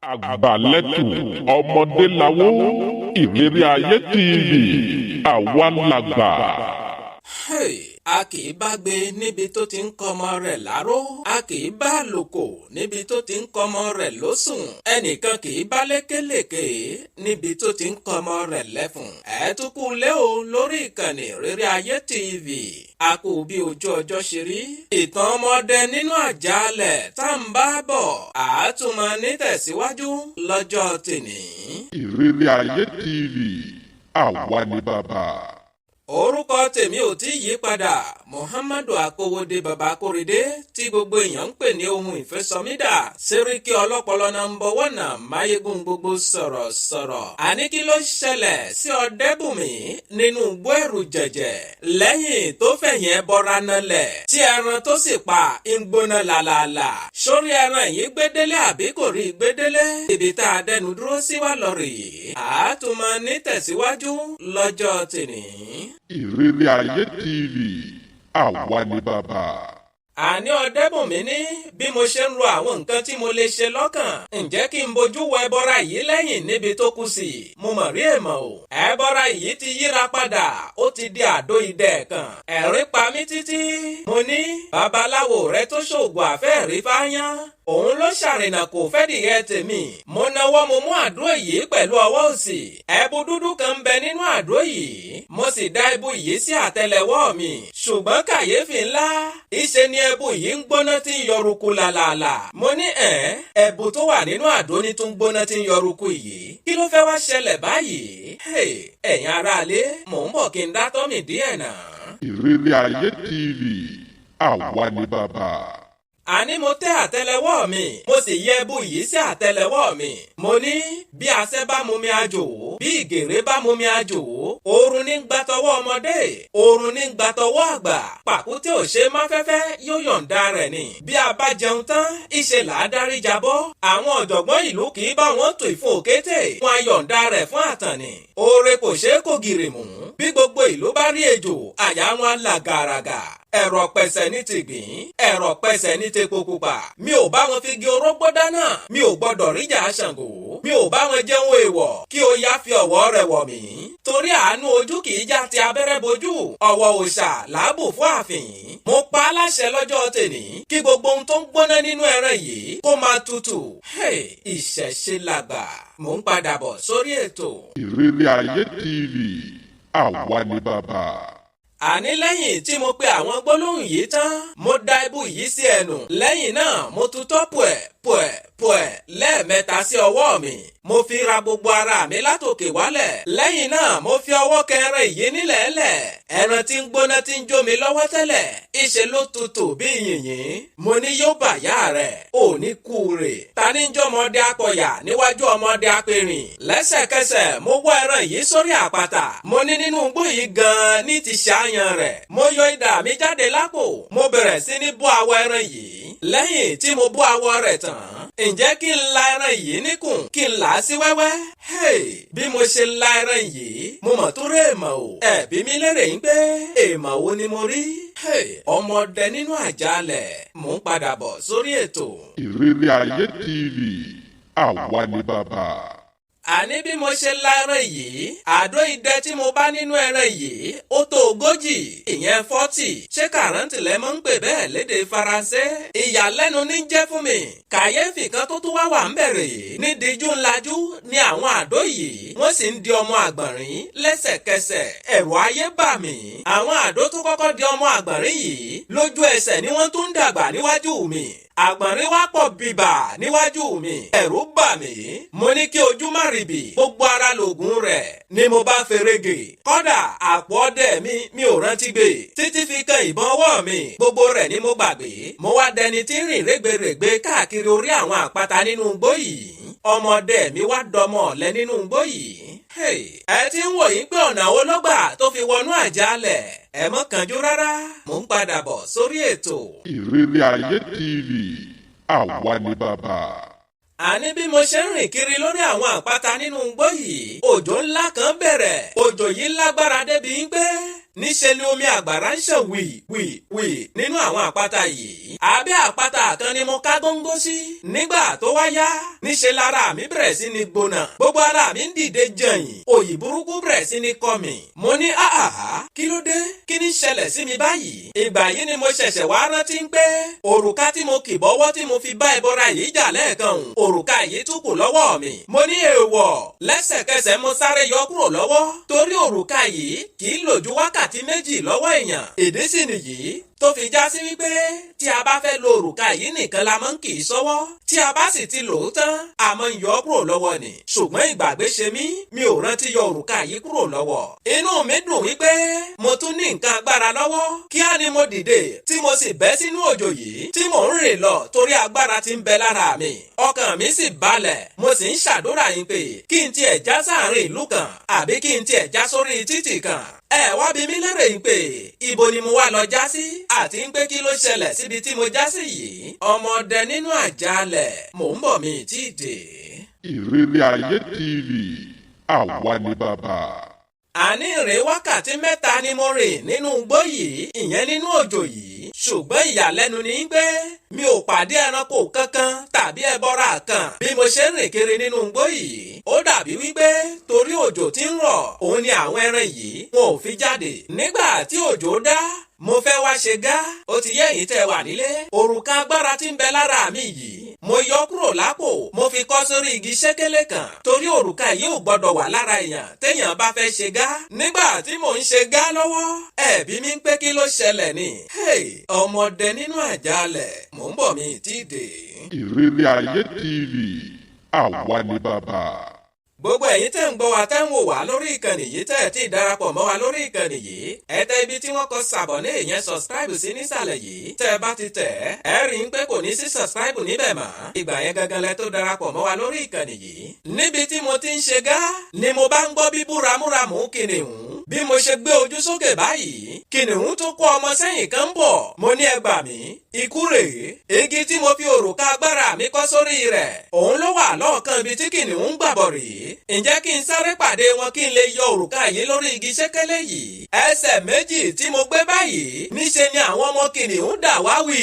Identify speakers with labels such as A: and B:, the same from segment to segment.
A: àgbàlẹ́tù ọmọdé lawó ìrírí ayé TV àwa làgbà.
B: A kì í bá gbé níbi tó ti ń kọ́mọ rẹ̀ láró, a kì í bá lòkò níbi tó ti ń kọ́mọ rẹ̀ lósùn, ẹnìkan kì í bá lékelèké níbi tó ti ń kọ́mọ rẹ̀ lẹ́fun. Ẹ tún kú lé o lórí ìkànnì Ìrírí Ayé TV. A kú bí ojú ọjọ́ ṣe rí. Ìtàn ọmọdé nínú àjàálẹ̀ tá ń bá bọ̀ àátúmọ̀ nítẹ̀síwájú lọ́jọ́ tèní.
A: Ìrírí Ayé TV àwa ni bàbá.
B: Orúkọ tèmi ò tí yí padà, Muhammadu Akówódé bàbá Kórèdé tí gbogbo èèyàn ń pè ní ohun ìfẹ́ SOMIDA, Sẹ́ríkì ọlọ́pọlọ number 1 máyégún gbogbo sọ̀rọ̀sọ̀rọ̀. Àní kí ló ṣẹlẹ̀ sí Ọ̀dẹ́bùnmí nínú igbó ẹ̀rù jẹ̀jẹ̀ lẹ́yìn tó fẹ̀yìn ẹbọra nalẹ̀ tí ẹran tó sì pa ń gbóná làlàlà. Sórí ẹran yìí gbédélé àbí kò rí gbédélé? Ibi tá a dẹnu dúró sí wà lọ́rọ̀ yìí. Àátúmọ̀ nítẹ̀síwájú lọ́jọ́ tèní.
A: Ìrírí Ayé TV àwa ni bàbá.
B: Àní Ọ̀dẹ́bùnmí ní bí mo ṣe ń ro àwọn nǹkan tí mo lè ṣe lọ́kàn, ǹjẹ́ kí n bojú wo ẹbọra yìí lẹ́yìn níbi tó kù sí? Mo mọ̀ rí èèmọ̀ o. Ẹbọra yìí ti yíra padà, ó ti di àdó idẹ kan. Ẹ̀rín pa mí títí. Mo ní babaláwo rẹ tó ṣoògùn àfẹ́ẹ̀rí fáyán. Òun ló ṣàrìnà kò fẹ́ dìyẹ tèmi. Mo nawọ́ mo mú àdó yìí pẹ̀lú ọwọ́ òsì. Ẹbu dúdú kan ń bẹ nínú àdó yìí. Mo sì dá ẹbu yìí sí àtẹ́lẹwọ́ mi. Ṣùgbọ́n kàyéfì ńlá. Ìṣe ni ẹbu yìí ń gbóná tí ń yọrùkú làlàlà. Mo ní ẹbu tó wà nínú àdó ní tó ń gbóná tí ń yọrùkú yìí. Kí ló fẹ́ wá ṣẹlẹ̀ báyìí? Ẹ̀yin aráalé, mò ń bọ̀ kí n dá tọ́mì díẹ̀ náà.
A: Ìrírí Ayé TV àwa ni bàbá.
B: Àní mo tẹ́ àtẹ́lẹwọ́ mi, mo sì yẹ ẹbu yìí sí àtẹ́lẹwọ́ mi. Mo ní bí asẹ́ bá mumi àjò, bí ìgèrè bá mumi àjò, oorun ní gbàtọwọ́ ọmọdé, oorun ní gbàtọwọ́ àgbà. Pàkúté ò ṣe má fẹ́fẹ́ yóò yọ̀ǹda rẹ̀ ni. Bí a bá jẹun tán, ìṣe là á dárí jabọ́. Àwọn ọ̀jọ̀gbọ́n ìlú kì í bá wọn tò ìfún òkété. Wọ́n á yọ̀ǹda rẹ̀ fún àtànì. Oore kò ṣeé kó gìrì mú. Bí gbogbo ìlú bá rí ejò, àyà wọn là gàràgà. Ẹ̀rọ̀ pẹ̀sẹ̀ ní tìgbín, ẹ̀rọ̀ pẹ̀sẹ̀ ní tepo pupa. Mi ò bá wọn fi igi orógbó dáná, mi ò gbọdọ̀ ríjà Ṣàngó. Mi ò bá wọn jẹun èèwọ̀, kí o yá fi ọ̀wọ̀ rẹ̀ wọ̀ mí. Torí àánú ojú kì í já ti abẹ́rẹ́ bojú, ọ̀wọ̀ òòṣà làábò fún ààfin. Mo pa á láṣẹ lọ́jọ́ tèní, kí gbogbo ohun tó ń gbóná nínú ẹran yìí kó máa tutù. Ìṣẹ̀ṣe làgbà. Mò ń padà bọ̀ sórí ètò.
A: Ìrírí Ayé TV àwa ni bàbá.
B: Àní lẹ́yìn tí mo pe àwọn gbólóhùn yìí tán, mo da ẹbu yìí sí ẹnu. Lẹ́yìn náà mo tutọ́ pùẹ̀ lẹ́ẹ̀mẹ́ta sí ọwọ́ mi. Mo fi ra gbogbo ara mi látòkè wálẹ̀. Lẹ́yìn náà mo fi ọwọ́ kẹrin yìí nílẹ̀ẹ́lẹ̀. Ẹran tí ń gbóná tí ń jó mi lọ́wọ́ tẹ́lẹ̀. Ìṣe ló tutù bí yìnyín. Mo ní yóò bàyá rẹ̀, ò ní kú rè. Ta ní jọ́ ọmọdé akọ̀yà níwájú ọmọdé apẹ̀rìn. Lẹ́sẹ̀kẹsẹ̀ mo wọ́ ẹran yìí sórí àpáta. Mo ní nínú igbó yìí gan-an ní ti ṣàyàn rẹ̀. Mo yọ idà mi jáde lápò. Mo bẹ̀rẹ̀ sí ní bọ́ awọ ẹran yìí. Lẹ́yìn tí mo bọ́ awọ rẹ̀ tán, ǹjẹ́ kí n la ẹran yìí níkùn kí n là á sí wẹ́wẹ́? Bí mo ṣe la ẹran yìí, mo mọ̀ tó rí èèmọ̀ o. Ẹ̀bí mi lérè ń pé èèmọ̀ wo ni mo rí? Ọmọdé nínú àjàálẹ̀, mò ń padà bọ̀ sórí ètò.
A: Ìrírí Ayé TV àwa ni bàbá.
B: Àní bí mo ṣe la ẹran yìí, àdó idẹ tí mo bá nínú ẹran yìí, ó tó 40, ìyẹn 40. Ṣé 40 lẹ mọ́ ń pè bẹ́ẹ̀ lédè Faransé? Ìyàlẹ́nu ní jẹ́ fún mi. Kàyéfì kan tó tún wá ń bẹ̀rẹ̀ yìí. Ní díjú ńlájú ni àwọn àdó yìí, wọ́n sì ń di ọmọ àgbọ̀nrín lẹ́sẹ̀kẹsẹ̀. Ẹ̀rù ayé bà mí. Àwọn àdó tó kọ́kọ́ di ọmọ àgbọ̀nrín yìí, lójú ẹsẹ̀ ni wọ́n tún ń dàgbà níwájú mi. Àgbọ̀nrín wá pọ̀ bìbà níwájú mi. Ẹ̀rù bà mí. Mo ní kí ojú má rìbì. Gbogbo ara lògùn rẹ̀ ni mo bá ferege. Kọ́dà àpò ọdẹ mi ò rántí gbé. Títí fi kan ìbọn ọwọ́ mi. Gbogbo rẹ̀ ni mo gbàgbé. Mo wá dẹni tí ń rìn rẹ́gbẹ̀rẹ̀gbẹ̀ káàkiri orí àwọn àpáta nínú igbó yìí. Ọmọdé mi wá dọmọ ọ̀lẹ nínú igbó yìí. Ẹ ti ń wò yín pé ọ̀nà wo ló gbà tó fi wọnú àjàálẹ̀. Ẹ mọ́ kánjú rárá, mò ń padà bọ̀ sórí ètò.
A: Ìrírí Ayé TV àwa ni bàbá.
B: Àní bí mo ṣe ń rìn kiri lórí àwọn àpáta nínú igbó yìí, òjò ńlá kan bẹ̀rẹ̀. Òjò yìí lágbára débi pé níṣe ni omi àgbàrá ń ṣàn wì nínú àwọn àpáta yìí. Abẹ́ àpáta kan ni mo ká góńgó sí. Nígbà tó wá yá níṣe lára mi bẹ̀rẹ̀ sí ní gbóná. Gbogbo ara mi ń dìde jẹ̀yìn. Òyì burúkú bẹ̀rẹ̀ sí ní kọ́ mi. Mo ní àhàhà kí ló dé? Kí ni ṣẹlẹ̀ sí mi báyìí? Ìgbà yìí ni mo ṣẹ̀ṣẹ̀ wá rántí pé òrùka tí mo kì bọ́wọ́ tí mo fi bá ẹbọra yìí jà lẹ́ẹ̀kan òrùka yìí tún kù lọ́wọ́ mi. Mo ní èèwọ̀. Lẹ́sẹ̀kẹsẹ̀ mo sáré yọ kúrò lọ́wọ́ torí òrùka yìí kì í lò ju wákàtí méjì lọ́wọ́ èèyàn. Ìdí sì nìyí tó fi já sí wípé tí a bá fẹ́ lo òrùka yìí nìkan la máa ń kì í sọ́wọ́. Tí a bá sì ti lò ó tán a máa ń yọ kúrò lọ́wọ́ ni. Ṣùgbọ́n ìgbàgbé ṣe mí mi ò rántí yọ òrùka yìí kúrò lọ́wọ́. Inú mi dùn wípé mo tún ní nǹkan agbára lọ́wọ́. Kíá ni mo dìde tí mo sì bẹ́ sínú òjò yìí tí mò ń rìn lọ torí agbára tí ń bẹ lára mi. Ọkàn mi sì balẹ̀ mo sì ń ṣàdúrà yín pé kí n tiẹ̀ já sáàrin ìlú kan àbí kí n tiẹ̀ já sórí títì kan. Ẹ wá bi mí lérè yín pé ibo ni mo wá lọ já sí àti ń pé kí ló ṣẹlẹ̀ síbi tí mo já sí yìí. Ọmọdé nínú àjàálẹ̀ mò ń bọ̀ mi tí ì dé.
A: Ìrírí ayé TV àwa ni bàbá.
B: Àní ìrìn wákàtí mẹ́ta ni mo rìn nínú igbó yìí ìyẹn nínú òjò yìí. Ṣùgbọ́n ìyàlẹ́nu ni pé mi ò pàdé ẹranko kankan tàbí ẹbọra kan bí mo ṣe ń rìn kiri nínú igbó yìí. Ó dàbí wípé torí òjò tí ń rọ̀ òun ni àwọn ẹran yìí wọn ò fi jáde. Nígbà tí òjò dá mo fẹ́ wá ṣe gá ó ti yẹ èyí tẹ́ wà nílé. Òrùka agbára tí ń bẹ lára mi yìí mo yọ kúrò lápò mo fi kọ́ sórí igi ṣékélé kan torí òrùka yìí ò gbọ́dọ̀ wà lára èèyàn téèyàn bá fẹ́ ṣe gá. Nígbà tí mò ń ṣe gá lọ́wọ́ ẹ̀bí mi ń pé kí ló ṣẹlẹ̀ ni. Ọmọdé nínú àjàálẹ̀ mò ń bọ̀ mi tí ì dé.
A: Ìrírí ayé TV àwa ni bàbá.
B: Gbogbo ẹ̀yin tẹ́ ń gbọ́ wa tẹ́ ń wò wá lórí ìkànnì yìí tẹ́ ẹ̀ tí ì darapọ̀ mọ́ wa lórí ìkànnì yìí ẹ tẹ ibi tí wọ́n kọ sàbọ̀nì ìyẹn subscribe sí nísàlẹ̀ yìí tẹ́ ẹ bá ti tẹ̀ ẹ rí i pé kò ní sí subscribe níbẹ̀ mọ́. Ìgbà yẹn gangan lẹ tó darapọ̀ mọ́ wa lórí ìkànnì yìí. Níbi tí mo ti ń ṣe gá ni mo bá ń gbọ́ bí búramúramù kìnìún. Bí mo ṣe gbé ojú sókè báyìí kìnìún tó kó ọmọ sẹ́yìn kan ń bọ̀. Mo ní ẹ gbà mí ikú rèé. Igi tí mo fi òrùka agbára mi kọ́ sórí rẹ̀ òun ló wà lọ́ọ̀kan ibi tí kìnìún ń gbàbọ̀ rèé. Ǹjẹ́ kí n sáré pàdé wọn kí n lè yọ òrùka yìí lórí igi ṣékélé yìí. Ẹsẹ̀ méjì tí mo gbé báyìí níṣe ni àwọn ọmọ kìnìún dà wá wì.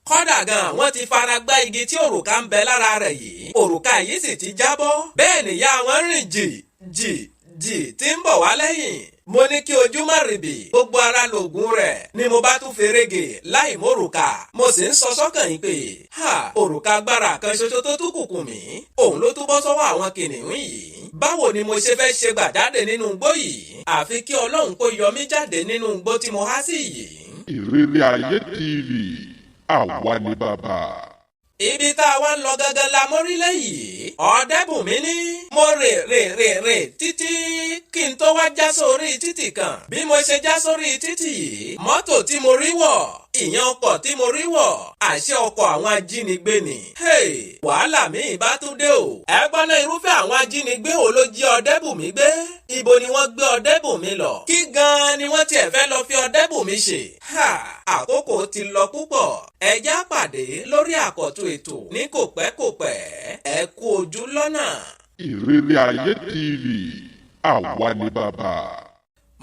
B: Kódà gan wọ́n ti fara gbá igi tí òrùka ń bẹ lára rẹ̀ yìí. Òrùka yìí sì ti jábọ́. Bẹ́ẹ̀ nìyá wọn rìn jì tí ń bọ̀ wá lẹ́yìn. Mo ní kí ojú má rìbì gbogbo ara lògùn rẹ̀ ni mo bá tún ferege láì mórùka. Mo sì ń sọ sọ́kàn yín pé òrùka agbára kan ṣoṣo tó tún kùkù mí òun ló tún bọ́ sọ́wọ́ àwọn kìnìún yìí. Báwo ni mo ṣe fẹ́ ṣe gbà jáde nínú igbó yìí? Àfi kí Ọlọ́run kó yọ mí jáde nínú igbó tí mo há sí yìí.
A: Ìrírí ayé TV àwa ni bàbá.
B: Ibi tá a wá ń lọ gangan la mórílẹ̀ yìí. Ọ̀dẹ́bùnmí ní mo rè títí kí n tó wá já sórí títì kan. Bí mo ṣe já sórí títì yìí mọ́tò tí mo rí wọ̀ ìyẹn ọkọ̀ tí mo rí wọ̀ àṣẹ ọkọ̀ àwọn ajínigbé ni. Wàhálà mi bá tún dé o. Ẹ gbọ́ náà irúfẹ́ àwọn ajínigbé wo ló jí Ọ̀dẹ́bùnmí gbé? Ibo ni wọ́n gbé Ọ̀dẹ́bùnmí lọ? Kí gan-an ni wọ́n tiẹ̀ fẹ́ lọ fi Ọ̀dẹ́bùnmí ṣe? Àkókò ti lọ púpọ̀. Ẹ já pàdé lórí àkọ́tún ètò ní kòpẹ́kòpẹ́. Ẹ kú ojú lọ́nà.
A: Ìrírí ayé TV àwa ni bàbá.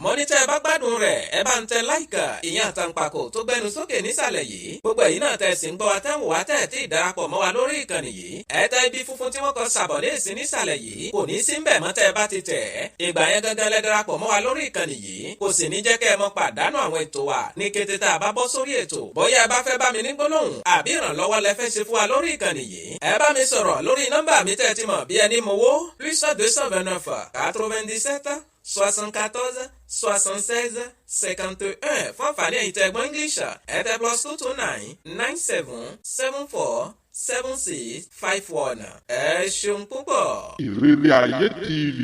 B: Mọ́nítà ẹ bá gbádùn rẹ̀ ẹ bá ń tẹ láìkà ìyẹn àtàǹpàkò tó gbẹnu sókè nísàlẹ̀ yìí. Gbogbo ẹ̀yin náà tẹ̀ sí ń gbọ́ wa tẹ́ ń wò wá tẹ̀ tí ìdarapọ̀ mọ́ wa lórí ìkànnì yìí. Ẹ tẹ ibi funfun tí wọ́n kọ sàbọ̀dé sí nísàlẹ̀ yìí kò ní sí ń bẹ̀ mọ́ tẹ́ ẹ bá ti tẹ̀. Ìgbà yẹn gangan lẹ darapọ̀ mọ́ wa lórí ìkànnì yìí kò sì ní jẹ́ kẹ́ ẹ mọ pàdánù àwọn ètò wa ní kété tá a bá bọ́ sórí ètò. Bóyá ẹ bá fẹ́ bá mi ní gbólóhùn àbí ìrànlọ́wọ́ lẹ fẹ́ ṣe fún wa lórí ìkànnì yìí. Ẹ bá mi sọ̀rọ̀ lórí nọ́mbà mi tẹ́ ti mọ̀ bí ẹni mowó +229 97 74 76 51 fún àǹfààní ẹ̀yin tẹ́ gbọ́ English ẹ tẹ +229 97 74 76 51. Ẹ ṣeun púpọ̀.
A: Ìrírí ayé TV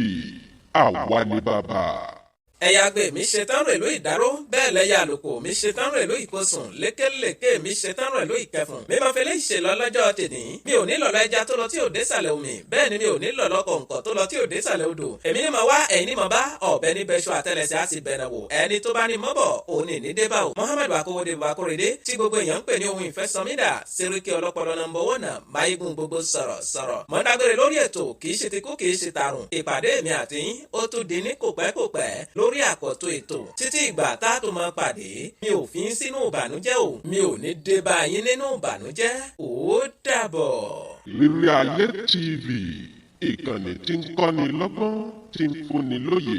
A: àwa ni bàbá.
B: Ẹ̀yà àgbẹ̀ mi ṣetán rèlú ìdáró bẹ́ẹ̀ lẹ́yà àlùkò mi ṣetán rèlú ìkosùn lékèlékè mi ṣetán rèlú ìkẹfùn. Mi máa fi lè ṣe lọ lọ́jọ́ tèní. Mi ò ní lọ̀lọ́ ẹja tó lọ tí ò dé sàlẹ̀ omi bẹ́ẹ̀ ni mi ò ní lọ̀lọ́ kọ̀ǹkọ̀ tó lọ tí ò dé sàlẹ̀ odò. Èmi ni mo wá ẹ̀yin ni mo bá ọ̀bẹ ní bẹ́ṣọ àtẹlẹsẹ̀ á sì bẹ̀rẹ̀ wò. Ẹni tó bá ní mọ́ bọ̀ òun ní ní débà o. Muhammad Akówódé Bakorede tí gbogbo èèyàn ń pè ní ohun ìfẹ́ SOMIDA Sẹ́ríkì ọlọ́pọlọ nọ́mbà 1 máyégún gbogbo sọ̀rọ̀. Mo ń dágbére lórí ètò kì í ṣe ti kú kì í ṣe tàrùn. Ìpàdé mi àti yín ó tún di ní kòpẹ́kòpẹ́ lórí àkọ́tún ètò títí ìgbà tá a tó máa pàdé mi ò fi ń sínú ìbànújẹ́ o mi ò ní dé bá yín nínú ìbànújẹ́ ó dàbọ̀.
A: Ìrírí Ayé TV, ìkànnì tí ń kọ́ni lọ́gbọ́n, tí ń fúnni lóye.